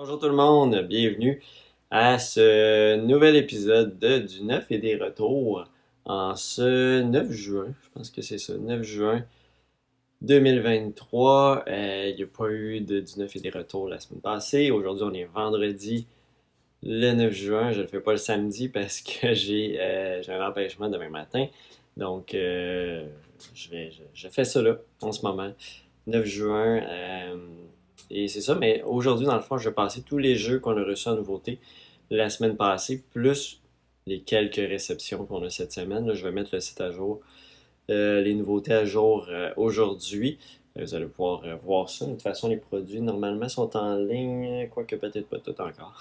Bonjour tout le monde, bienvenue à ce nouvel épisode du 9 et des retours en ce 9 juin, je pense que c'est ça, 9 juin 2023. Il n'y a pas eu de 19 et des retours la semaine passée. Aujourd'hui, on est vendredi le 9 juin. Je ne le fais pas le samedi parce que j'ai un empêchement demain matin. Donc, je fais ça là, en ce moment, 9 juin. Et c'est ça, mais aujourd'hui, dans le fond, je vais passer tous les jeux qu'on a reçus en nouveauté la semaine passée, plus les quelques réceptions qu'on a cette semaine. Là, je vais mettre le site à jour, les nouveautés à jour aujourd'hui. Vous allez pouvoir voir ça. De toute façon, les produits, normalement, sont en ligne, quoique peut-être pas tout encore.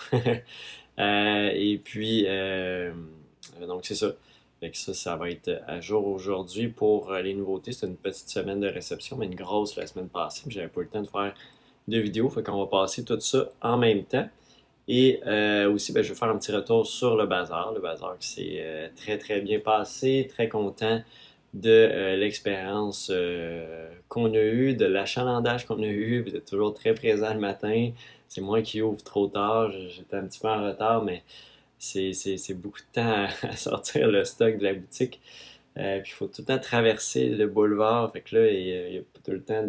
Et puis, donc c'est ça. Fait que ça va être à jour aujourd'hui pour les nouveautés. C'était une petite semaine de réception, mais une grosse la semaine passée. J'avais pas eu le temps de faire de vidéos, fait qu'on va passer tout ça en même temps. Et aussi, je vais faire un petit retour sur le bazar. Le bazar qui s'est très très bien passé, très content de l'expérience qu'on a eue, de l'achalandage qu'on a eu. Vous êtes toujours très présent le matin. C'est moi qui ouvre trop tard. J'étais un petit peu en retard, mais c'est beaucoup de temps à sortir le stock de la boutique. Puis il faut tout le temps traverser le boulevard. Fait que là, il y a pas tout le temps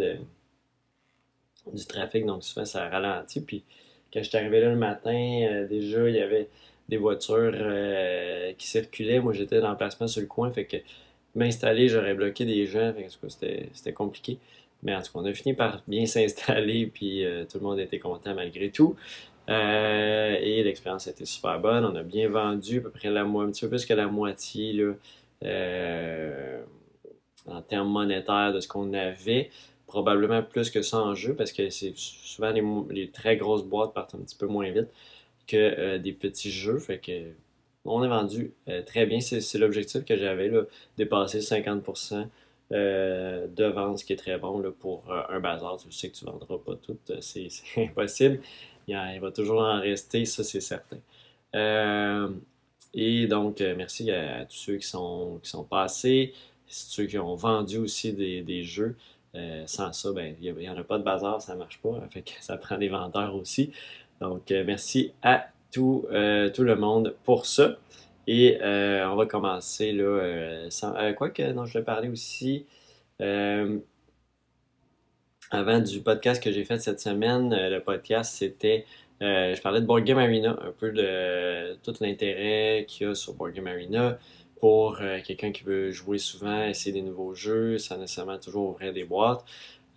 du trafic, donc souvent ça ralentit. Puis quand je suis arrivé là le matin, déjà il y avait des voitures qui circulaient. Moi j'étais dans l'emplacement sur le coin, fait que m'installer, j'aurais bloqué des gens, fait que, en tout cas, c'était compliqué. Mais en tout cas, on a fini par bien s'installer, puis tout le monde était content malgré tout. Et l'expérience a été super bonne. On a bien vendu à peu près un petit peu plus que la moitié là, euh, en termes monétaires de ce qu'on avait. Probablement plus que ça en jeu parce que c'est souvent les très grosses boîtes partent un petit peu moins vite que des petits jeux. Fait que on est vendu très bien. C'est l'objectif que j'avais, là, dépasser 50% de vente, ce qui est très bon là, pour un bazar. Tu sais que tu ne vendras pas tout, c'est impossible. Il va toujours en rester, ça c'est certain. Euh, et donc, merci à tous ceux qui sont passés, ceux qui ont vendu aussi des jeux. Sans ça, il n'y en a pas de bazar, ça ne marche pas. Fait que ça prend des vendeurs aussi. Donc, merci à tout le monde pour ça. Et on va commencer là, quoi que non, je vais parler aussi euh, avant du podcast que j'ai fait cette semaine. Le podcast, c'était, je parlais de Board Game Arena, un peu de tout l'intérêt qu'il y a sur Board Game Arena pour quelqu'un qui veut jouer souvent, essayer des nouveaux jeux, sans nécessairement toujours ouvrir des boîtes.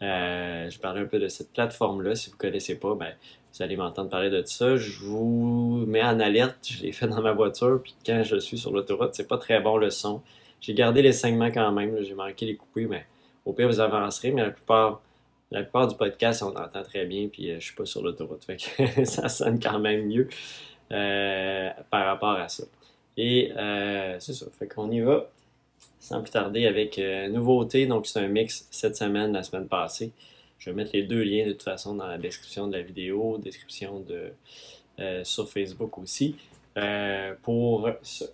Je parlais un peu de cette plateforme-là. Si vous ne connaissez pas, vous allez m'entendre parler de ça. Je vous mets en alerte. Je l'ai fait dans ma voiture, puis quand je suis sur l'autoroute, c'est pas très bon le son. J'ai gardé les segments quand même. J'ai manqué les couper, mais au pire, vous avancerez. Mais la plupart du podcast, on entend très bien, puis je suis pas sur l'autoroute. Fait que ça sonne quand même mieux par rapport à ça. Et c'est ça. Fait qu'on y va sans plus tarder avec nouveauté. Donc, c'est un mix cette semaine, la semaine passée. Je vais mettre les deux liens de toute façon dans la description de la vidéo, description sur Facebook aussi, pour ça.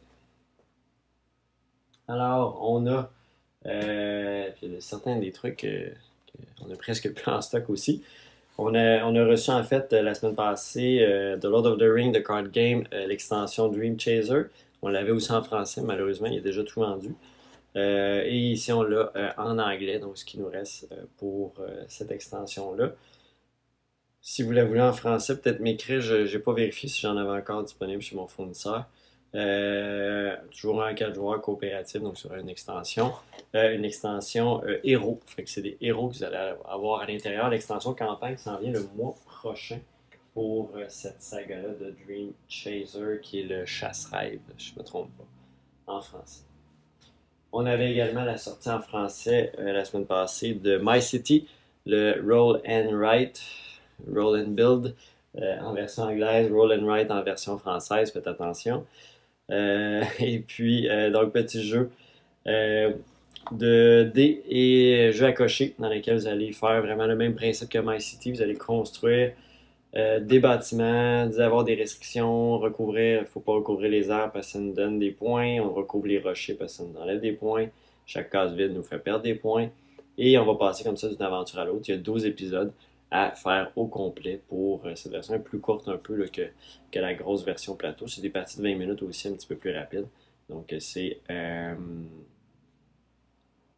Alors, on a certains des trucs qu'on a presque plus en stock aussi. On a reçu en fait la semaine passée The Lord of the Rings, The Card Game, l'extension Dream Chaser. On l'avait aussi en français, malheureusement, il est déjà tout vendu. Et ici, on l'a en anglais, donc ce qui nous reste pour cette extension-là. Si vous la voulez en français, peut-être m'écrire, je n'ai pas vérifié si j'en avais encore disponible chez mon fournisseur. Toujours en 4 joueurs coopératif, donc sur une extension héros. Fait que c'est des héros que vous allez avoir à l'intérieur. L'extension campagne s'en vient le mois prochain pour cette saga-là de Dream Chaser qui est le chasse-rêve, je ne me trompe pas, en français. On avait également la sortie en français la semaine passée de My City, le Roll and Write, Roll and Build en version anglaise, Roll and Write en version française, faites attention. Et puis, donc, petit jeu de dés et jeux à cocher dans lesquels vous allez faire vraiment le même principe que My City. Vous allez construire des bâtiments, avoir des restrictions, recouvrir, il ne faut pas recouvrir les arbres parce que ça nous donne des points, on recouvre les rochers parce que ça nous enlève des points, chaque case vide nous fait perdre des points, et on va passer comme ça d'une aventure à l'autre. Il y a 12 épisodes à faire au complet pour cette version est plus courte un peu là, que la grosse version plateau. C'est des parties de 20 minutes aussi un petit peu plus rapides. Donc c'est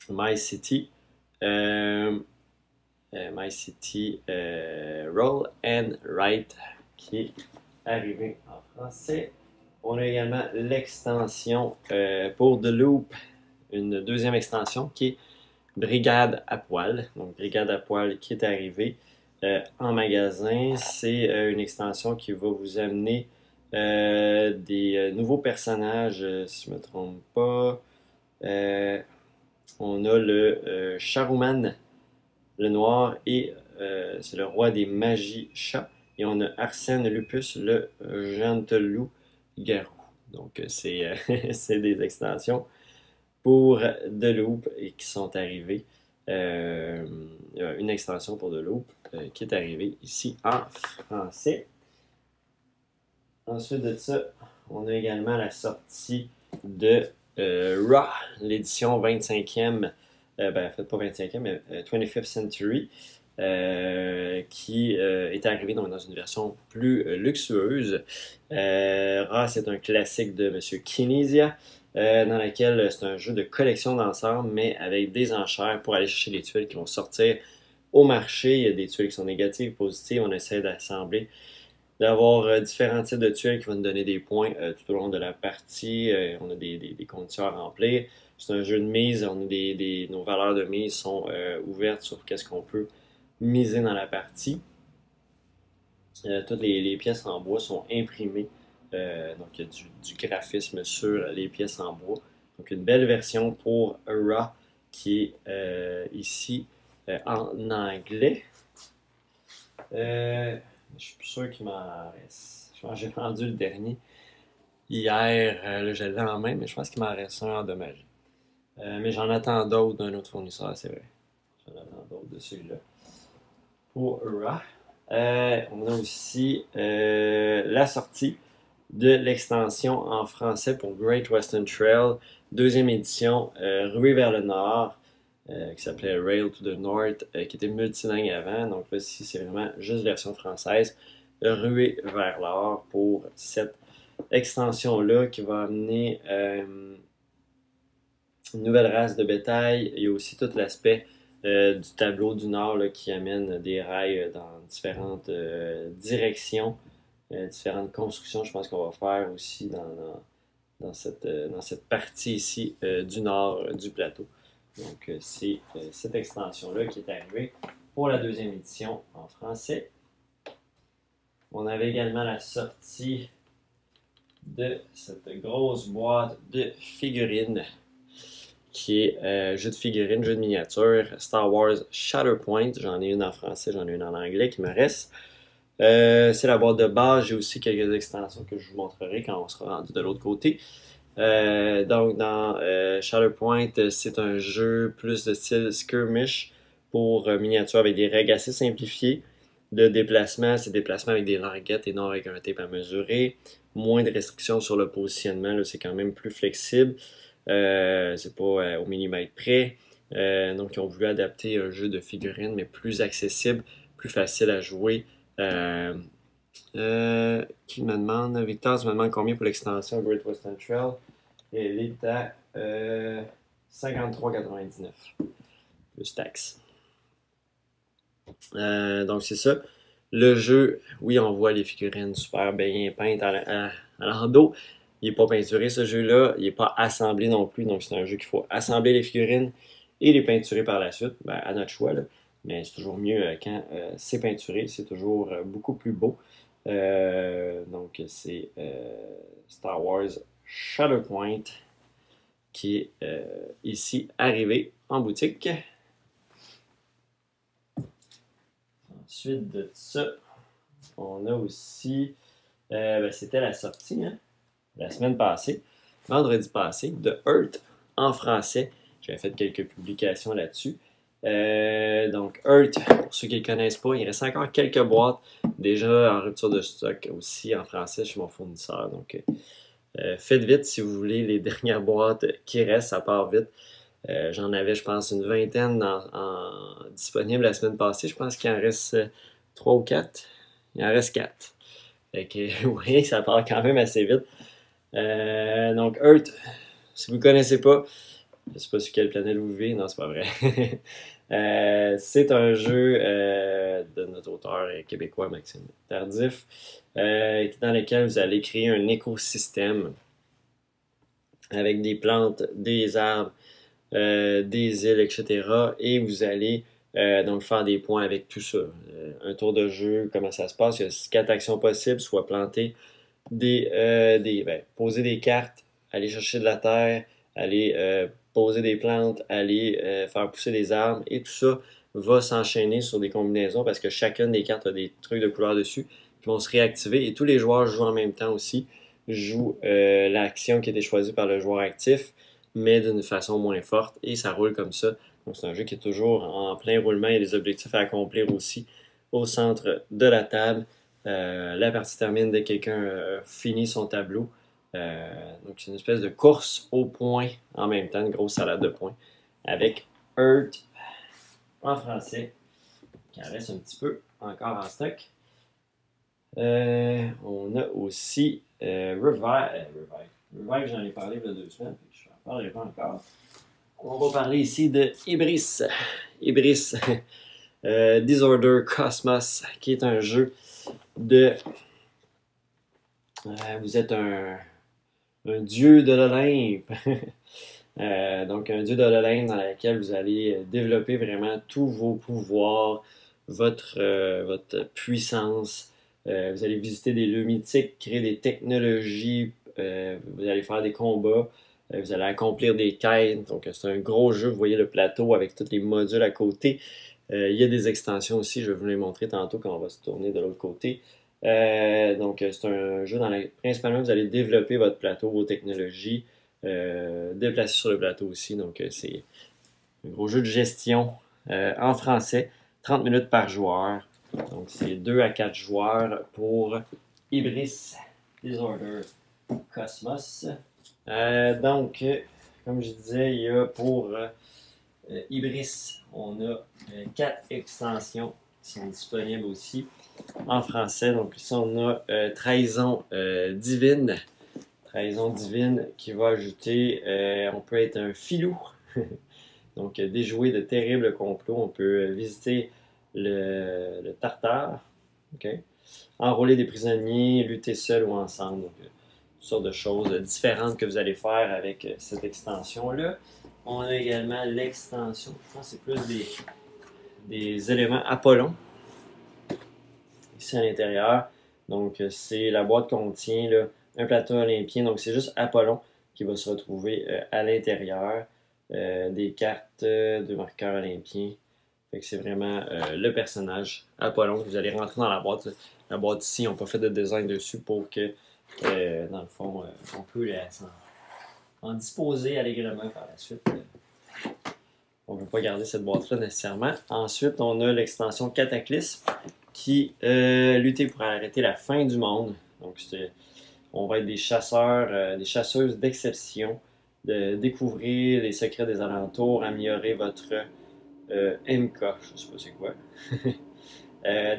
My City. My City Roll and Write qui est arrivé en français. On a également l'extension pour The Loop, une deuxième extension qui est Brigade à poil. Donc Brigade à poil qui est arrivée en magasin. C'est une extension qui va vous amener des nouveaux personnages, si je ne me trompe pas. On a le Charouman, le noir, et c'est le roi des magies chats. Et on a Arsène Lupus, le gentilou garou. Donc c'est des extensions pour The Loop et qui sont arrivées. Une extension pour The Loop qui est arrivée ici en français. Ensuite de ça, on a également la sortie de Raw, l'édition 25e, en fait pas 25e, mais 25th Century, qui est arrivée donc, dans une version plus luxueuse. Raw, c'est un classique de M. Kinesia, dans laquelle c'est un jeu de collection d'ensemble, mais avec des enchères pour aller chercher les tuiles qui vont sortir au marché. Il y a des tuiles qui sont négatives, positives. On essaie d'assembler, d'avoir différents types de tuiles qui vont nous donner des points tout au long de la partie. On a des conditions à remplir. C'est un jeu de mise. On a nos valeurs de mise sont ouvertes sur qu'est-ce qu'on peut miser dans la partie. Toutes les pièces en bois sont imprimées. Donc il y a du graphisme sur les pièces en bois. Donc une belle version pour Raw qui est ici en anglais. Je suis plus sûr qu'il m'en reste. Je pense que j'ai vendu le dernier hier. Là, je l'ai en main, mais je pense qu'il m'en reste un endommagé. Mais j'en attends d'autres d'un autre fournisseur, c'est vrai. J'en attends d'autres de celui-là. Pour Raw. On a aussi la sortie de l'extension en français pour Great Western Trail, deuxième édition, Ruée vers le Nord, qui s'appelait Rail to the North, qui était multilingue avant. Donc là, ici, c'est vraiment juste version française, Ruée vers l'Or pour cette extension-là qui va amener une nouvelle race de bétail. Il y a aussi tout l'aspect du tableau du Nord là, qui amène des rails dans différentes directions, différentes constructions. Je pense qu'on va faire aussi dans cette partie ici du Nord du plateau. Donc c'est cette extension-là qui est arrivée pour la deuxième édition en français. On avait également la sortie de cette grosse boîte de figurines qui est jeu de figurines, jeu de miniature, Star Wars Shatterpoint. J'en ai une en français, j'en ai une en anglais qui me reste. C'est la boîte de base. J'ai aussi quelques extensions que je vous montrerai quand on sera rendu de l'autre côté. Donc dans Shatterpoint, c'est un jeu plus de style skirmish pour miniature avec des règles assez simplifiées. De déplacement, c'est déplacement avec des languettes et non avec un tape à mesurer. Moins de restrictions sur le positionnement, c'est quand même plus flexible. C'est pas au millimètre près. Donc, ils ont voulu adapter un jeu de figurines, mais plus accessible, plus facile à jouer. Qui me demande, Victor, tu me demandes combien pour l'extension Great Western Trail? Elle est à 53,99 plus taxe. Donc, c'est ça. Le jeu, oui, on voit les figurines super bien peintes à l'endos. Il n'est pas peinturé ce jeu-là, il n'est pas assemblé non plus, donc c'est un jeu qu'il faut assembler les figurines et les peinturer par la suite, à notre choix, là. Mais c'est toujours mieux quand c'est peinturé, c'est toujours beaucoup plus beau. Donc c'est Star Wars Shatterpoint qui est ici arrivé en boutique. Ensuite de ça, on a aussi, c'était la sortie, hein? La semaine passée, vendredi passé, de Earth en français. J'avais fait quelques publications là-dessus. Donc, Earth, pour ceux qui ne le connaissent pas, il reste encore quelques boîtes déjà en rupture de stock aussi en français chez mon fournisseur. Donc, faites vite si vous voulez les dernières boîtes qui restent, ça part vite. J'en avais, je pense, une vingtaine disponibles la semaine passée. Je pense qu'il en reste 3 ou 4. Il en reste 4. Fait que, vous voyez que ça part quand même assez vite. Donc, Earth, si vous ne connaissez pas, je ne sais pas sur quelle planète vous vivez, non, c'est pas vrai. C'est un jeu de notre auteur québécois, Maxime Tardif, dans lequel vous allez créer un écosystème avec des plantes, des arbres, des îles, etc. Et vous allez donc faire des points avec tout ça. Un tour de jeu, comment ça se passe? Il y a 4 actions possibles, soit planter poser des cartes, aller chercher de la terre, aller poser des plantes, aller faire pousser des arbres, et tout ça va s'enchaîner sur des combinaisons parce que chacune des cartes a des trucs de couleur dessus qui vont se réactiver et tous les joueurs jouent en même temps aussi, jouent l'action qui a été choisie par le joueur actif, mais d'une façon moins forte et ça roule comme ça. Donc c'est un jeu qui est toujours en plein roulement, il y a des objectifs à accomplir aussi au centre de la table. La partie termine dès que quelqu'un finit son tableau. Donc c'est une espèce de course au point en même temps, une grosse salade de points, avec Earth en français, qui en reste un petit peu encore en stock. On a aussi Revive, j'en ai parlé il y a 2 semaines, je n'en parlerai pas encore. On va parler ici de Ibris. Disorder Cosmos, qui est un jeu de... vous êtes un dieu de l'Olympe. Donc, un dieu de l'Olympe dans lequel vous allez développer vraiment tous vos pouvoirs, votre puissance. Vous allez visiter des lieux mythiques, créer des technologies, vous allez faire des combats, vous allez accomplir des quêtes. Donc, c'est un gros jeu. Vous voyez le plateau avec tous les modules à côté. Il y a des extensions aussi, je vais vous les montrer tantôt quand on va se tourner de l'autre côté. Donc, c'est un jeu dans lequel principalement vous allez développer votre plateau, vos technologies, déplacer sur le plateau aussi. Donc, c'est un gros jeu de gestion en français, 30 minutes par joueur. Donc, c'est 2 à 4 joueurs pour Ibris Disorder Cosmos. Donc, comme je disais, il y a pour Ibris, on a 4 extensions qui sont disponibles aussi en français. Donc ici, on a Trahison divine. Trahison divine qui va ajouter, on peut être un filou. Donc déjouer de terribles complots. On peut visiter le Tartare. Okay. Enrôler des prisonniers, lutter seul ou ensemble. Donc, toutes sortes de choses différentes que vous allez faire avec cette extension-là. On a également l'extension, je pense que c'est plus des éléments Apollon, ici à l'intérieur. Donc, c'est la boîte contient là, un plateau olympien, donc c'est juste Apollon qui va se retrouver à l'intérieur. Des cartes de marqueurs olympiens. Fait que c'est vraiment le personnage Apollon que vous allez rentrer dans la boîte. La boîte ici, ils n'ont pas fait de design dessus pour que, dans le fond, on peut en disposer allègrement par la suite. On ne veut pas garder cette boîte-là nécessairement. Ensuite, on a l'extension Cataclysme qui lutter pour arrêter la fin du monde. Donc, on va être des chasseurs, des chasseuses d'exception, de découvrir les secrets des alentours, améliorer votre MK, je ne sais pas c'est quoi.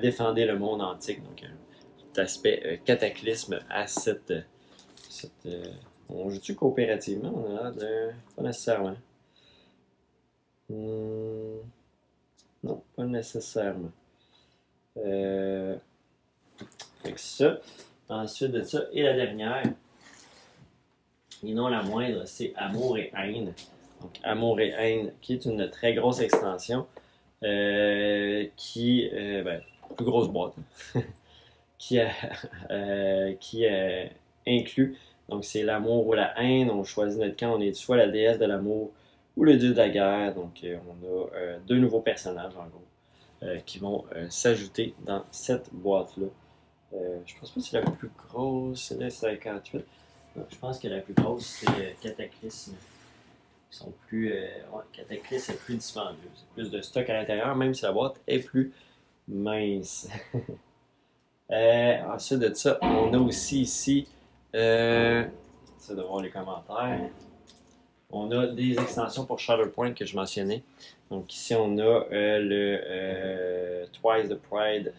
Défendez le monde antique. Donc, un aspect cataclysme à cette on joue-tu coopérativement? On a l'air de... Pas nécessairement. Non, pas nécessairement. Fait que ça. Ensuite de ça, et la dernière, et non la moindre, c'est Amour et haine. Donc, Amour et haine, qui est une très grosse extension, plus grosse boîte, qui inclut, donc c'est l'amour ou la haine. On choisit notre camp, on est soit la déesse de l'amour ou le dieu de la guerre. Donc, on a 2 nouveaux personnages, en gros, qui vont s'ajouter dans cette boîte-là. Je pense pas que c'est la plus grosse, celle-là c'est la 48. Je pense que la plus grosse c'est Cataclysme. Ils sont plus. Cataclysme est plus dispendieux. C'est plus de stock à l'intérieur, même si la boîte est plus mince. Ensuite de ça, on a aussi ici. J'essaie de voir les commentaires. On a des extensions pour Shatterpoint que je mentionnais. Donc ici, on a le Twice the Pride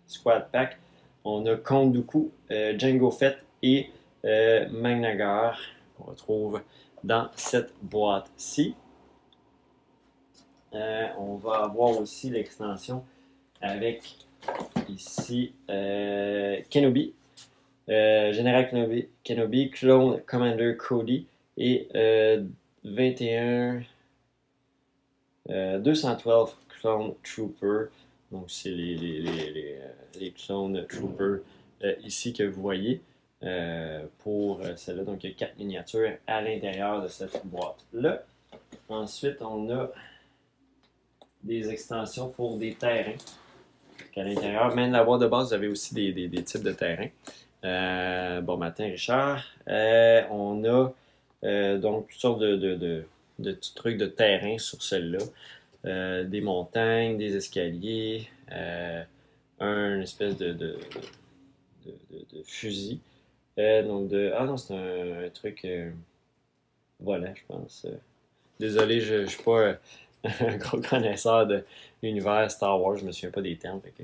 Squad Pack. On a Kondoku, Django Fett et Magnagar qu'on retrouve dans cette boîte-ci. On va avoir aussi l'extension avec ici Kenobi, Général Kenobi, Clone Commander Cody et 212 Clone Trooper. Donc c'est les Clone Troopers ici que vous voyez pour celle-là. Donc il y a 4 miniatures à l'intérieur de cette boîte-là. Ensuite, on a des extensions pour des terrains. À l'intérieur, même la boîte de base, vous avez aussi des types de terrains. Bon matin, Richard. On a donc toutes sortes de petits trucs de terrain sur celle-là. Des montagnes, des escaliers, un espèce de fusil. Donc ah non, c'est un truc volant, je pense. Désolé, je ne suis pas un gros connaisseur de l'univers Star Wars, je me souviens pas des termes. Fait que...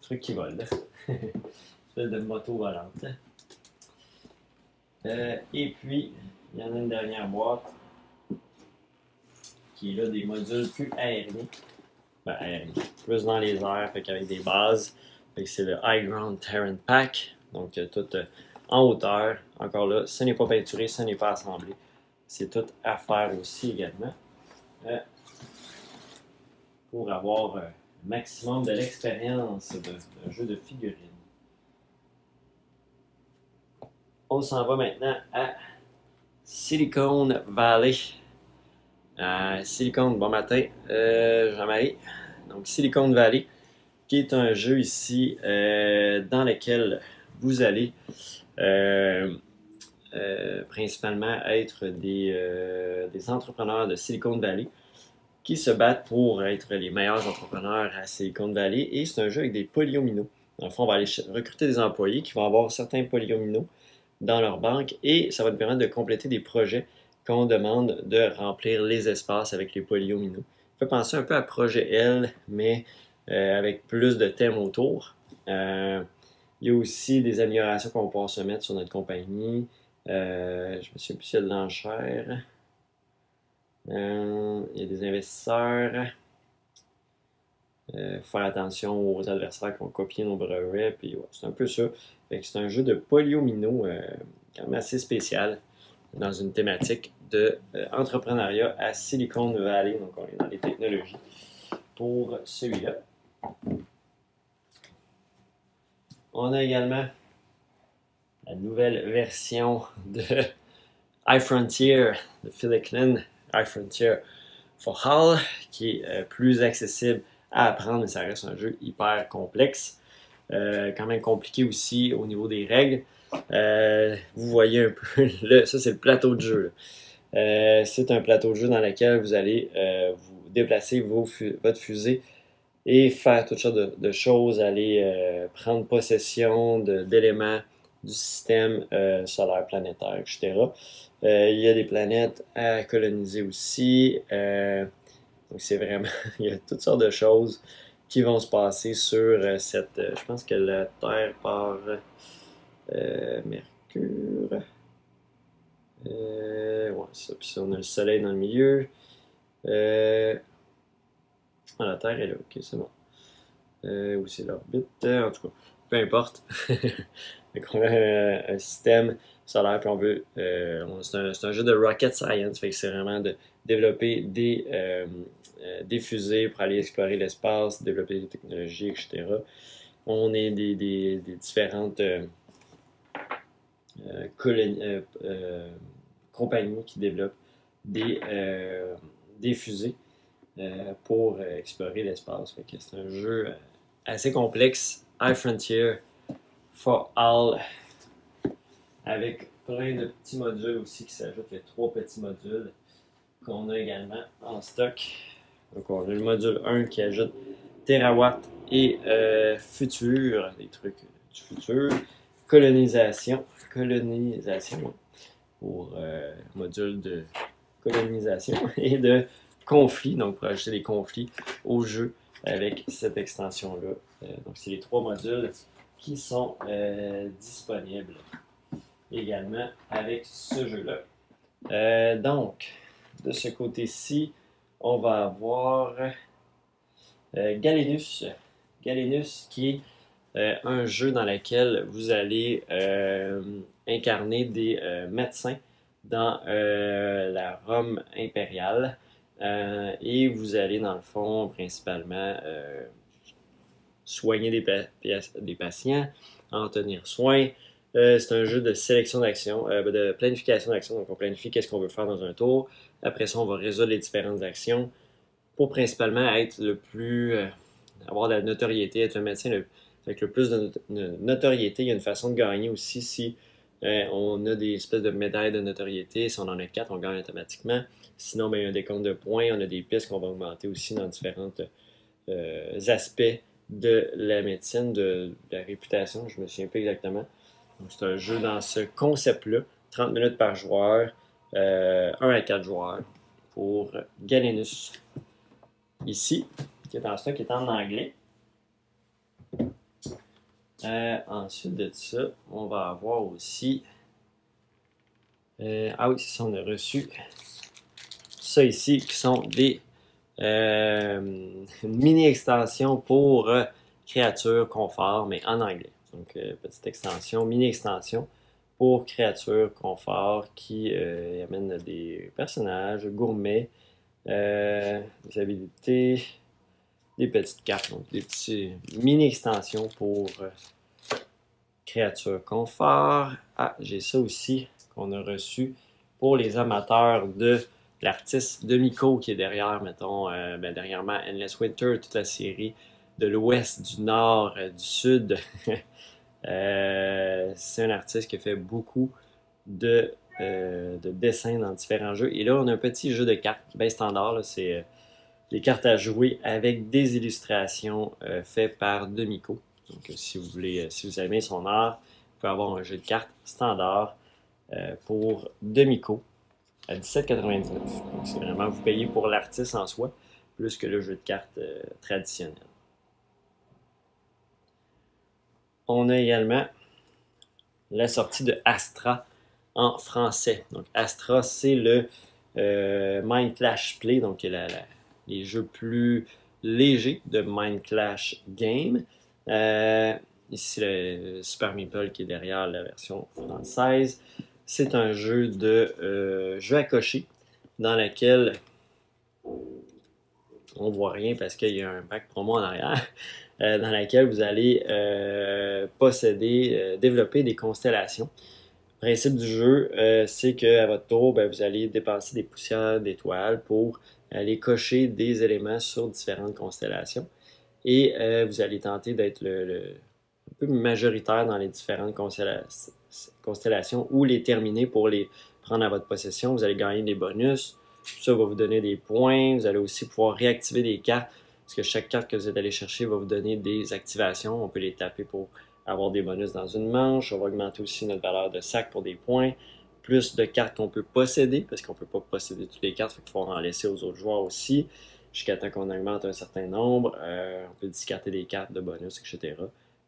truc qui vole, là. Espèce de moto volante. Et puis, il y en a une dernière boîte qui est là des modules plus aériens. Ben, aériens. Plus dans les airs, fait qu'avec des bases. C'est le High Ground Terran Pack. Donc, tout en hauteur. Encore là, ce n'est pas peinturé, ce n'est pas assemblé. C'est tout à faire aussi également. Pour avoir un maximum de l'expérience d'un jeu de figurines. On s'en va maintenant à Silicon Valley. Silicon, bon matin, Jean-Marie. Donc Silicon Valley, qui est un jeu ici dans lequel vous allez principalement être des entrepreneurs de Silicon Valley qui se battent pour être les meilleurs entrepreneurs à Silicon Valley. Et c'est un jeu avec des polyomino. Dans le fond, on va aller recruter des employés qui vont avoir certains polyomino dans leur banque et ça va nous permettre de compléter des projets qu'on demande de remplir les espaces avec les polyomino. Ça fait penser un peu à Projet L, mais avec plus de thèmes autour. Il y a aussi des améliorations qu'on va pouvoir se mettre sur notre compagnie. Je me souviens plus s'il y a de l'enchère. Il y a des investisseurs. Faire attention aux adversaires qui ont copié nos brevets. Puis, ouais, c'est un peu ça. C'est un jeu de polyomino quand même assez spécial dans une thématique de entrepreneuriat à Silicon Valley. Donc, on est dans les technologies pour celui-là. On a également la nouvelle version de iFrontier de Phil Eklund, iFrontier for All, qui est plus accessible à apprendre, mais ça reste un jeu hyper complexe. Quand même compliqué aussi au niveau des règles. Vous voyez un peu, ça c'est le plateau de jeu. C'est un plateau de jeu dans lequel vous allez vous déplacer votre fusée et faire toutes sortes de choses, aller prendre possession d'éléments du système solaire, planétaire, etc. Il y a des planètes à coloniser aussi. Donc c'est vraiment, il y a toutes sortes de choses qui vont se passer sur cette... je pense que la Terre part Mercure. Ouais, ça. Puis on a le Soleil dans le milieu. La Terre est là, ok, c'est bon. Où c'est l'orbite? En tout cas, peu importe. Donc on a un système solaire, puis on veut... c'est un jeu de rocket science, fait que c'est vraiment de développer des fusées pour aller explorer l'espace, développer des technologies, etc. On est des différentes compagnies qui développent des fusées pour explorer l'espace. C'est un jeu assez complexe, iFrontier for All, avec plein de petits modules aussi qui s'ajoutent. Il y a 3 petits modules qu'on a également en stock. Donc on a le module 1 qui ajoute Terawatt et futur, des trucs du futur. Colonisation pour module de colonisation et de conflits, donc pour ajouter des conflits au jeu avec cette extension-là. Donc c'est les 3 modules qui sont disponibles également avec ce jeu-là. Donc, de ce côté-ci, on va avoir Galenus. Galenus qui est un jeu dans lequel vous allez incarner des médecins dans la Rome impériale et vous allez dans le fond principalement soigner des patients, en tenir soin. C'est un jeu de sélection d'action, de planification d'action. Donc, on planifie qu'est-ce qu'on veut faire dans un tour. Après ça, on va résoudre les différentes actions pour principalement être le plus... avoir de la notoriété, être le médecin avec le plus de notoriété. Il y a une façon de gagner aussi si on a des espèces de médailles de notoriété. Si on en a 4, on gagne automatiquement. Sinon, ben, il y a un décompte de points. On a des pistes qu'on va augmenter aussi dans différents aspects de la médecine, de la réputation. Je ne me souviens pas exactement. C'est un jeu dans ce concept-là, 30 minutes par joueur, 1 à 4 joueurs pour Galenus. Ici, qui est en stock, qui est en anglais. Ensuite de ça, on va avoir aussi... ah oui, c'est ça, on a reçu ça ici, qui sont des mini-extensions pour créatures confort, mais en anglais. Donc, petite extension, mini-extension pour créatures confort qui amènent des personnages gourmets, des habilités, des petites cartes, donc des petits mini-extensions pour créatures confort. Ah, j'ai ça aussi qu'on a reçu pour les amateurs de l'artiste de Miko qui est derrière, mettons, dernièrement Endless Winter, toute la série de l'ouest, du nord, du sud. C'est un artiste qui a fait beaucoup de dessins dans différents jeux. Et là, on a un petit jeu de cartes, bien standard, c'est des cartes à jouer avec des illustrations faites par Demiko. Donc, si vous voulez, si vous aimez son art, vous pouvez avoir un jeu de cartes standard pour Demiko à 17,99. Donc, c'est vraiment, vous payez pour l'artiste en soi, plus que le jeu de cartes traditionnel. On a également la sortie de Astra en français. Donc, Astra, c'est le Mind Clash Play, donc les jeux plus légers de Mind Clash Game. Ici, le Super Meeple qui est derrière la version française. C'est un jeu de jeu à cocher dans lequel on voit rien parce qu'il y a un pack promo en arrière, dans laquelle vous allez développer des constellations. Le principe du jeu, c'est qu'à votre tour, vous allez dépenser des poussières d'étoiles pour aller cocher des éléments sur différentes constellations. Et vous allez tenter d'être un peu majoritaire dans les différentes constellations ou les terminer pour les prendre à votre possession. Vous allez gagner des bonus. Tout ça va vous donner des points. Vous allez aussi pouvoir réactiver des cartes parce que chaque carte que vous êtes allé chercher va vous donner des activations. On peut les taper pour avoir des bonus dans une manche. On va augmenter aussi notre valeur de sac pour des points. Plus de cartes qu'on peut posséder parce qu'on ne peut pas posséder toutes les cartes. Il faut en laisser aux autres joueurs aussi jusqu'à temps qu'on augmente un certain nombre. On peut discarter des cartes de bonus, etc.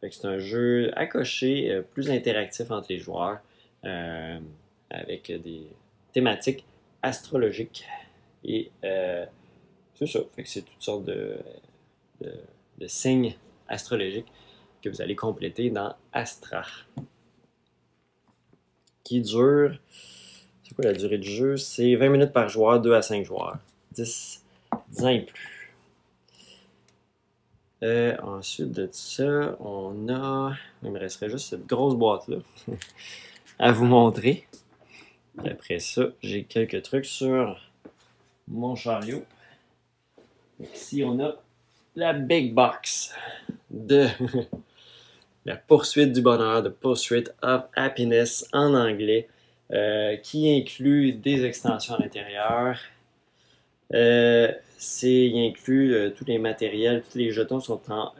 C'est un jeu à cocher, plus interactif entre les joueurs, avec des thématiques astrologiques. Et c'est ça. C'est toutes sortes de signes astrologiques que vous allez compléter dans Astra. Qui dure... C'est quoi la durée du jeu? C'est 20 minutes par joueur, 2 à 5 joueurs. 10 ans et plus. Ensuite de ça, on a... Il me resterait juste cette grosse boîte-là à vous montrer. Et après ça, j'ai quelques trucs sur mon chariot. Ici, on a la Big Box de la poursuite du bonheur, The Pursuit of Happiness en anglais, qui inclut des extensions à l'intérieur. Il inclut tous les matériels, tous les jetons sont en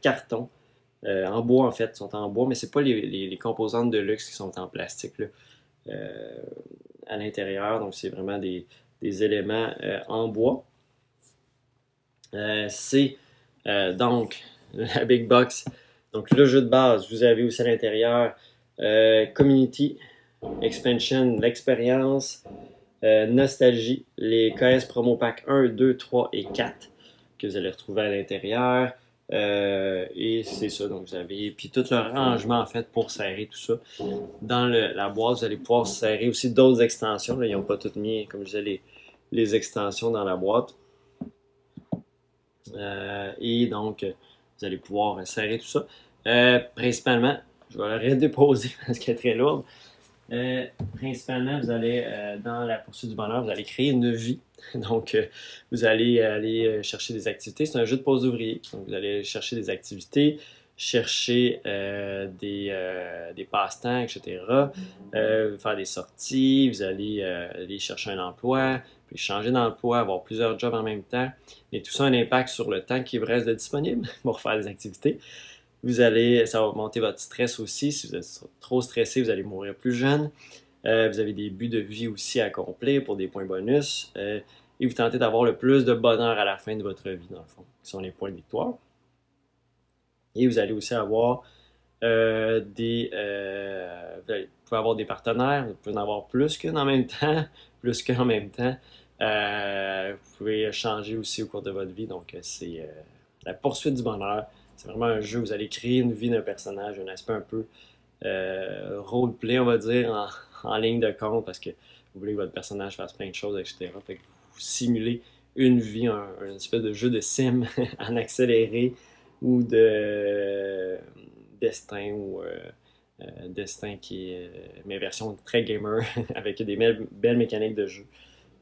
carton, en bois en fait, sont en bois, mais c'est pas les composantes de luxe qui sont en plastique là. à l'intérieur. Donc, c'est vraiment des éléments en bois. C'est donc la Big Box. Donc, le jeu de base, vous avez aussi à l'intérieur Community, Expansion, l'expérience, Nostalgie, les KS Promo Pack 1, 2, 3 et 4 que vous allez retrouver à l'intérieur. Et c'est ça, donc vous avez puis tout le rangement en fait pour serrer tout ça. Dans la boîte, vous allez pouvoir serrer aussi d'autres extensions. Là, ils n'ont pas toutes mis, comme je disais, les extensions dans la boîte. Et donc, vous allez pouvoir serrer tout ça. Principalement, je vais la redéposer parce qu'elle est très lourde. Principalement, vous allez, dans la poursuite du bonheur, vous allez créer une vie. Donc, vous allez aller chercher des activités. C'est un jeu de pause d'ouvrier. Donc, vous allez chercher des activités, chercher des passe-temps, etc. Faire des sorties. Vous allez aller chercher un emploi, puis changer d'emploi, avoir plusieurs jobs en même temps. Et tout ça a un impact sur le temps qui vous reste de disponible pour faire des activités. Ça va augmenter votre stress aussi. Si vous êtes trop stressé, vous allez mourir plus jeune. Vous avez des buts de vie aussi à accomplir pour des points bonus. Et vous tentez d'avoir le plus de bonheur à la fin de votre vie, dans le fond, qui sont les points de victoire. Et vous allez aussi avoir vous pouvez avoir des partenaires, vous pouvez en avoir plus qu'un en même temps, plus qu'un en même temps. Vous pouvez changer aussi au cours de votre vie. Donc, c'est la poursuite du bonheur. C'est vraiment un jeu où vous allez créer une vie d'un personnage, un aspect un peu roleplay, on va dire, en ligne de compte, parce que vous voulez que votre personnage fasse plein de choses, etc. Fait que vous simulez une vie, un espèce de jeu de sim en accéléré ou de destin ou destin qui est mes versions très gamer avec des belles mécaniques de jeu.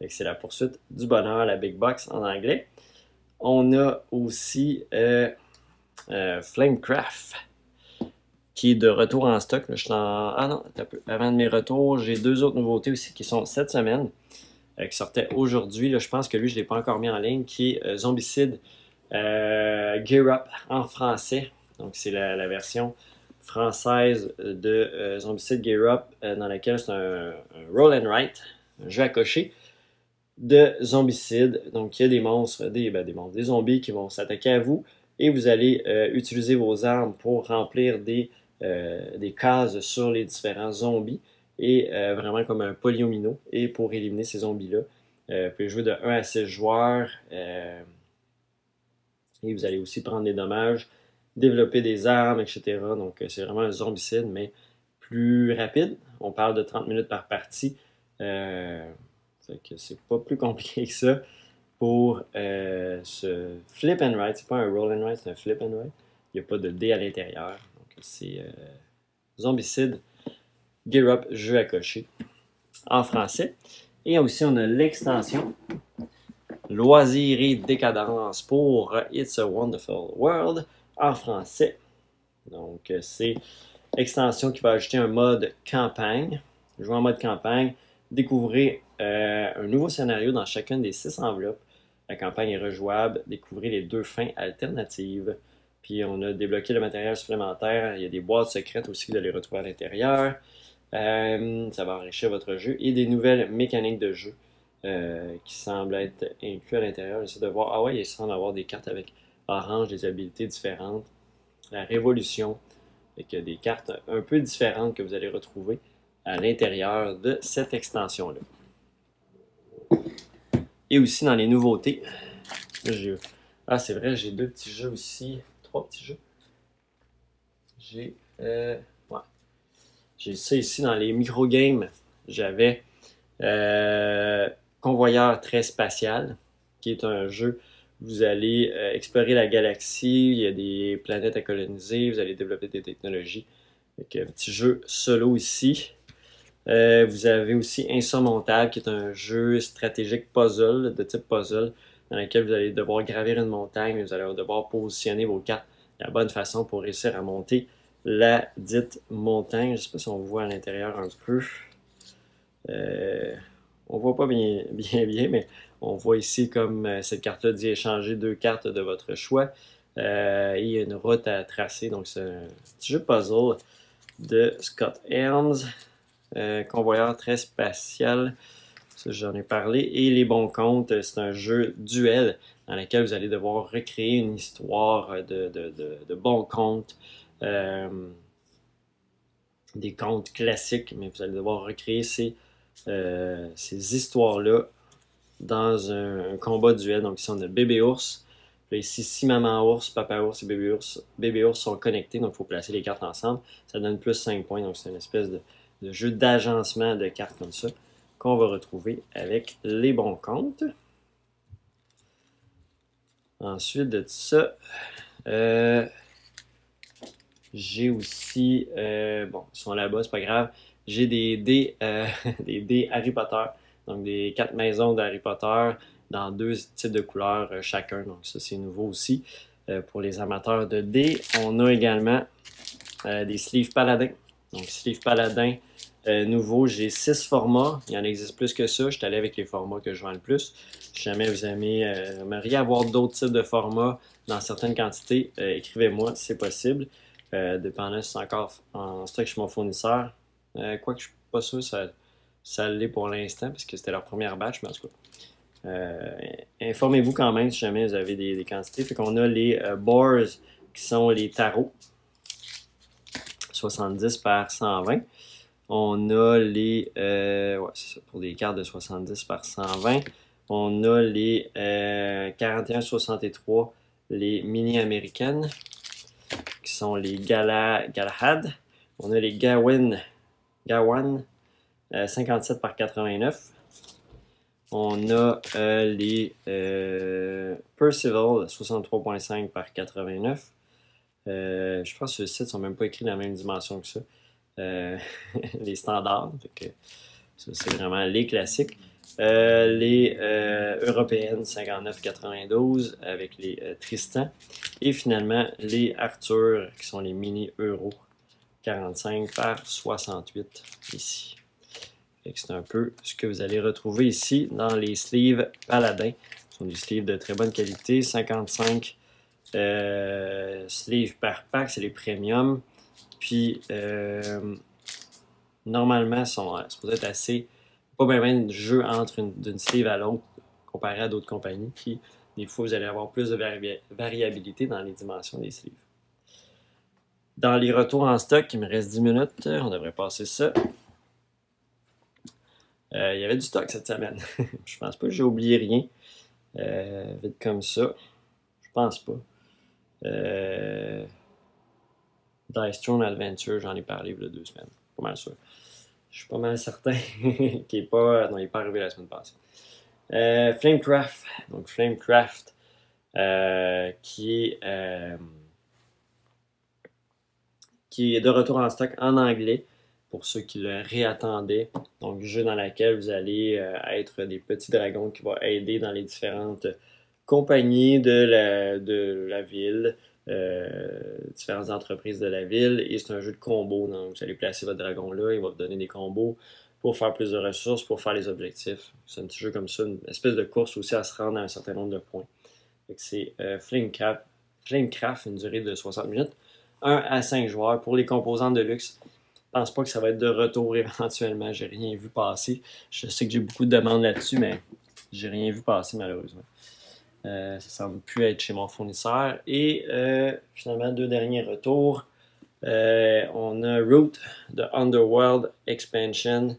C'est la poursuite du bonheur, la Big Box en anglais. On a aussi Flamecraft qui est de retour en stock. Là, ah non, avant de mes retours, j'ai deux autres nouveautés aussi qui sont cette semaine, qui sortaient aujourd'hui. Je pense que lui, je ne l'ai pas encore mis en ligne, qui est Zombicide Gear Up en français. Donc, c'est la version française de Zombicide Gear Up, dans laquelle c'est un roll and write, un jeu à cocher de zombicide. Donc, il y a des monstres, des zombies qui vont s'attaquer à vous et vous allez utiliser vos armes pour remplir des cases sur les différents zombies et vraiment comme un polyomino et pour éliminer ces zombies-là. Vous pouvez jouer de 1 à 6 joueurs et vous allez aussi prendre des dommages, développer des armes, etc. Donc, c'est vraiment un zombicide, mais plus rapide. On parle de 30 minutes par partie. Fait que c'est pas plus compliqué que ça pour ce flip and write. C'est pas un roll and write, c'est un flip and write. Il n'y a pas de dé à l'intérieur. Donc, c'est Zombicide Gear Up, jeu à cocher en français. Et aussi, on a l'extension Loisirs et décadence pour It's a Wonderful World en français. Donc, c'est l'extension qui va ajouter un mode campagne. Jouer en mode campagne, découvrez un nouveau scénario dans chacune des 6 enveloppes. La campagne est rejouable. Découvrez les 2 fins alternatives. Puis, on a débloqué le matériel supplémentaire. Il y a des boîtes secrètes aussi que vous allez retrouver à l'intérieur. Ça va enrichir votre jeu et des nouvelles mécaniques de jeu qui semblent être inclus à l'intérieur. J'essaie de voir. Ah ouais, il semble avoir des cartes avec orange, des habilités différentes. La révolution, avec des cartes un peu différentes que vous allez retrouver à l'intérieur de cette extension-là. Et aussi dans les nouveautés, c'est vrai, j'ai 2 petits jeux aussi, 3 petits jeux. J'ai ça ici dans les micro-games. J'avais Convoyeur très spatial, qui est un jeu où vous allez explorer la galaxie, il y a des planètes à coloniser, vous allez développer des technologies. Donc, un petit jeu solo ici. Vous avez aussi Insurmontable, qui est un jeu stratégique puzzle, de type puzzle, dans lequel vous allez devoir gravir une montagne, mais vous allez devoir positionner vos cartes de la bonne façon pour réussir à monter la dite montagne. Je ne sais pas si on voit à l'intérieur un peu. On ne voit pas bien, mais on voit ici comme cette carte-là dit échanger 2 cartes de votre choix. Et il y a une route à tracer. Donc, c'est un petit jeu puzzle de Scott Helms. convoyeur très spatial. Ça, j'en ai parlé. Et les bons comptes, c'est un jeu duel dans lequel vous allez devoir recréer une histoire de bons comptes. Des contes classiques, mais vous allez devoir recréer ces histoires-là dans un combat duel. Donc ici, on a bébé ours. Là, ici, si maman ours, papa ours et bébé ours sont connectés, donc il faut placer les cartes ensemble. Ça donne plus 5 points, donc c'est une espèce de jeu d'agencement de cartes comme ça qu'on va retrouver avec les bons comptes. Ensuite de ça, j'ai aussi, bon, ils sont là-bas, c'est pas grave, j'ai des dés, des dés Harry Potter, donc des 4 maisons d'Harry Potter dans 2 types de couleurs chacun, donc ça c'est nouveau aussi pour les amateurs de dés. On a également des sleeves paladins, donc sleeves paladins nouveau, j'ai 6 formats, il y en existe plus que ça, je suis allé avec les formats que je vends le plus. Si jamais vous aimeriez avoir d'autres types de formats dans certaines quantités, écrivez-moi, c'est possible. Dépendant si c'est encore en stock chez mon fournisseur. Quoique je suis pas sûr ça l'est pour l'instant, parce que c'était leur première batch, mais en tout cas. Informez-vous quand même si jamais vous avez des quantités. Fait qu'on a les boars qui sont les tarots. 70 par 120. On a les... ouais, c'est ça, pour des cartes de 70 par 120. On a les 41-63, les mini-américaines, qui sont les Galahad. On a les Gawan 57 par 89. On a les Percival 63.5 par 89. Je pense que ceux-ci ne sont même pas écrits dans la même dimension que ça. Les standards. Ça, c'est vraiment les classiques. Les européennes 59-92 avec les Tristan. Et finalement, les Arthur qui sont les mini-euros 45 par 68 ici. C'est un peu ce que vous allez retrouver ici dans les sleeves Paladin. Ce sont des sleeves de très bonne qualité. 55 sleeves par pack, c'est les premium. Puis, normalement, sont supposés être assez... Pas bien de jeu entre d'une sleeve à l'autre comparé à d'autres compagnies qui, des fois, vous allez avoir plus de variabilité dans les dimensions des sleeves. Dans les retours en stock, il me reste 10 minutes. On devrait passer ça. Il y avait du stock cette semaine. Je pense pas que j'ai oublié rien. Vite comme ça. Je pense pas. Dice Throne Adventure, j'en ai parlé il y a 2 semaines. Pas mal sûr. Je suis pas mal certain qu'il n'est pas... Non, il n'est pas arrivé la semaine passée. Flamecraft. Donc, Flamecraft, qui est de retour en stock en anglais, pour ceux qui le réattendaient. Donc, jeu dans lequel vous allez être des petits dragons qui vont aider dans les différentes compagnies de la ville, différentes entreprises de la ville. Et c'est un jeu de combo. Donc, vous allez placer votre dragon là, il va vous donner des combos pour faire plus de ressources, pour faire les objectifs. C'est un petit jeu comme ça, une espèce de course aussi à se rendre à un certain nombre de points. C'est Flamecraft, une durée de 60 minutes. 1 à 5 joueurs. Pour les composantes de luxe, je pense pas que ça va être de retour éventuellement. J'ai rien vu passer. Je sais que j'ai beaucoup de demandes là-dessus, mais j'ai rien vu passer malheureusement. Ça semble plus être chez mon fournisseur. Et finalement, 2 derniers retours. On a Root de Underworld Expansion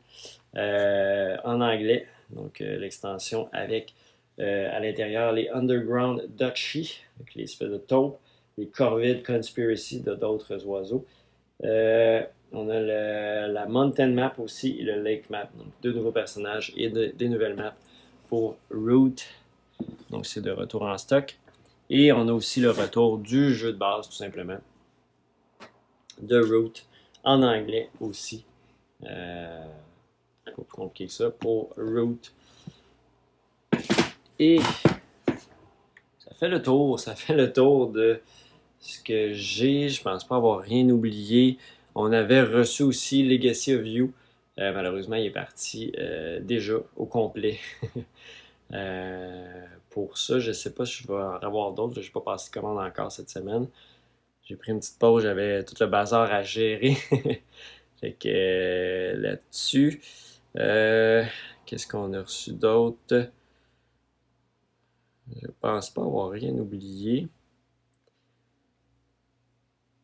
en anglais. Donc l'extension avec à l'intérieur les Underground Duchy, avec les espèces de taupes, les Corvid Conspiracy de d'autres oiseaux. On a la Mountain Map aussi et le Lake Map. Donc 2 nouveaux personnages et des nouvelles maps pour Root. Donc c'est de retour en stock. Et on a aussi le retour du jeu de base tout simplement. De Root en anglais aussi. Pas plus compliqué que ça pour Root. Et ça fait le tour de ce que j'ai. Je pense pas avoir rien oublié. On avait reçu aussi Legacy of You. Malheureusement, il est parti déjà au complet. Pour ça, je sais pas si je vais en avoir d'autres. Je n'ai pas passé de commande encore cette semaine. J'ai pris une petite pause, j'avais tout le bazar à gérer. Fait que là-dessus, qu'est-ce qu'on a reçu d'autre? Je pense pas avoir rien oublié.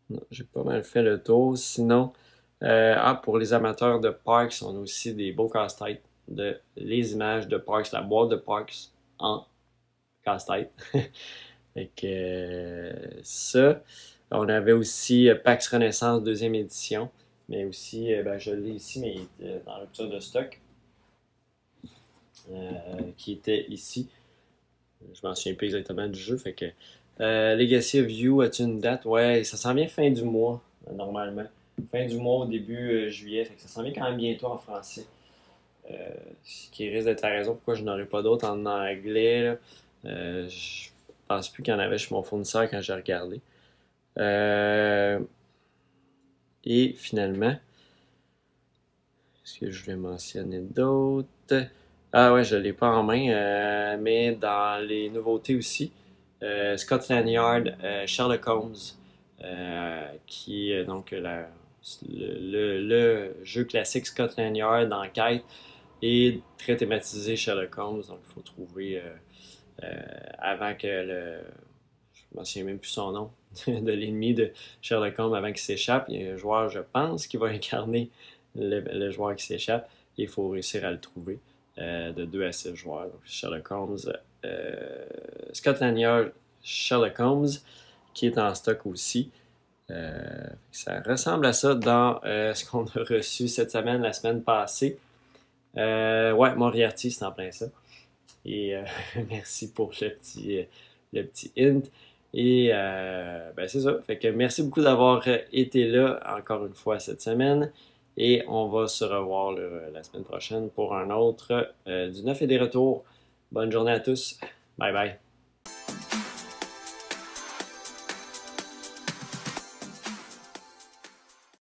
Non, j'ai pas mal fait le tour. Sinon, pour les amateurs de Parks, on a aussi des beaux casse-têtes de les images de Parks, la boîte de Parks en casse-tête. Fait que ça. On avait aussi PAX Renaissance deuxième édition, mais aussi, je l'ai ici, mais il était dans rupture de stock, qui était ici. Je m'en souviens plus exactement du jeu, fait que Legacy of You, as-tu une date? Ouais, ça s'en vient fin du mois, normalement. Fin du mois au début juillet, fait que ça s'en vient quand même bientôt en français. Ce qui risque d'être la raison pourquoi je n'aurai pas d'autres en anglais, là. Je pense plus qu'il y en avait chez mon fournisseur quand j'ai regardé. Et finalement, est-ce que je vais mentionner d'autres? Ah ouais, je ne l'ai pas en main, mais dans les nouveautés aussi, Scotland Yard, Sherlock Holmes, qui est donc le jeu classique Scotland Yard d'enquête et très thématisé Sherlock Holmes. Donc il faut trouver avant que je ne me souviens même plus son nom, de l'ennemi de Sherlock Holmes avant qu'il s'échappe. Il y a un joueur, je pense, qui va incarner le joueur qui s'échappe. Et il faut réussir à le trouver de 2 à 6 joueurs. Donc, Sherlock Holmes, Scotland Yard, Sherlock Holmes, qui est en stock aussi. Ça ressemble à ça dans ce qu'on a reçu cette semaine, la semaine passée. Ouais, Moriarty, c'est en plein ça. Et merci pour le petit hint. Et c'est ça. Fait que merci beaucoup d'avoir été là encore une fois cette semaine. Et on va se revoir la semaine prochaine pour un autre du 9 et des retours. Bonne journée à tous. Bye bye.